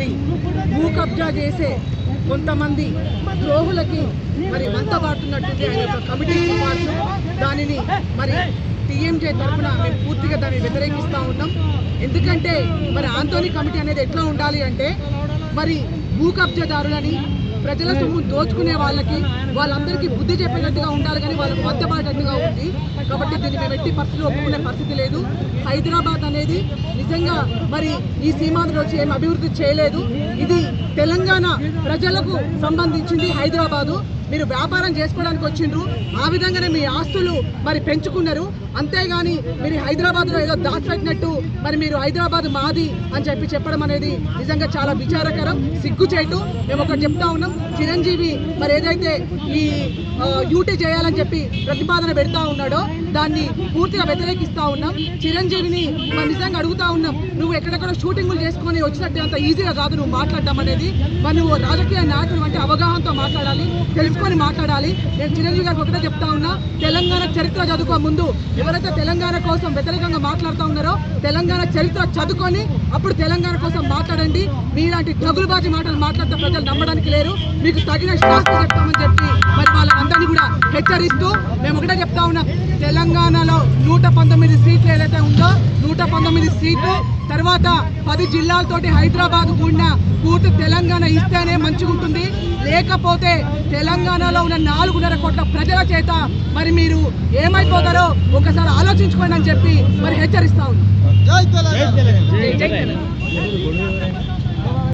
మరి భూ కబ్జా చేసే కొంతమంది ద్రోహులకి మరి వంత పాడుతున్నట్టుంది ఆయన యొక్క కమిటీ సిఫార్సు. దానిని మరి టీఎంజే తరఫున మేము పూర్తిగా దాన్ని వ్యతిరేకిస్తూ ఉన్నాం. ఎందుకంటే మరి ఆంటోనీ కమిటీ అనేది ఎట్లా ఉండాలి అంటే మరి భూ కబ్జాదారులని ప్రజల సొమ్ము దోచుకునే వాళ్ళందరికీ బుద్ధి చెప్పినట్టుగా ఉండాలి, కానీ వాళ్ళకు వద్దబాటట్టుగా ఉంది. కాబట్టి దీన్ని మేము ఎట్టి పరిస్థితుల్లో ఒప్పుకునే పరిస్థితి లేదు. హైదరాబాద్ అనేది నిజంగా మరి ఈ సీమాంధ్రలో వచ్చి ఏం అభివృద్ధి చేయలేదు. ఇది తెలంగాణ ప్రజలకు సంబంధించింది హైదరాబాదు. మీరు వ్యాపారం చేసుకోవడానికి వచ్చిండ్రు, ఆ విధంగానే మీ ఆస్తులు మరి పెంచుకున్నారు. అంతేగాని మీరు హైదరాబాద్లో ఏదో దాచిపెట్టినట్టు మరి మీరు హైదరాబాద్ మాది అని చెప్పడం అనేది నిజంగా చాలా విచారకరం, సిగ్గుచేటు. మేము ఒకటి చెప్తా ఉన్నాం, చిరంజీవి మరి ఏదైతే ఈ యూటీ చేయాలని చెప్పి ప్రతిపాదన పెడతా ఉన్నాడో దాన్ని పూర్తిగా వ్యతిరేకిస్తూ ఉన్నాం. చిరంజీవిని మరి నిజంగా అడుగుతా ఉన్నాం, నువ్వు ఎక్కడెక్కడ షూటింగులు చేసుకొని వచ్చినట్టు అంత ఈజీగా కాదు నువ్వు మాట్లాడటం అనేది. మరి నువ్వు రాజకీయ నాయకుడు అంటే అవగాహనతో మాట్లాడాలి, తెలుసుకొని మాట్లాడాలి. నేను చిరంజీవి గారికి ఒకటే చెప్తా ఉన్నా, తెలంగాణ చరిత్ర చదువుకో. ముందు ఎవరైతే తెలంగాణ కోసం వ్యతిరేకంగా మాట్లాడుతూ ఉన్నారో తెలంగాణ చరిత్ర చదువుకొని అప్పుడు తెలంగాణ కోసం మాట్లాడండి. మీలాంటి తగులుబాజీ మాటలు మాట్లాడితే ప్రజలు నమ్మడానికి లేరు. మీకు తగిన శాస్త్రం చెప్తామని చెప్పి మరి వాళ్ళందరినీ కూడా హెచ్చరిస్తూ మేము ఒకటే చెప్తా ఉన్నాం, తెలంగాణలో 119 సీట్లు ఏదైతే ఉందో 119 సీట్లు తర్వాత 10 జిల్లాలతోటి హైదరాబాద్ కూడిన పూర్తి తెలంగాణ ఇస్తేనే మంచిగా ఉంటుంది. లేకపోతే తెలంగాణలో ఉన్న 4.5 కోట్ల ప్రజల చేత మరి మీరు ఏమైపోతారో ఒకసారి ఆలోచించుకోండి అని చెప్పి మరి హెచ్చరిస్తా ఉన్నాం.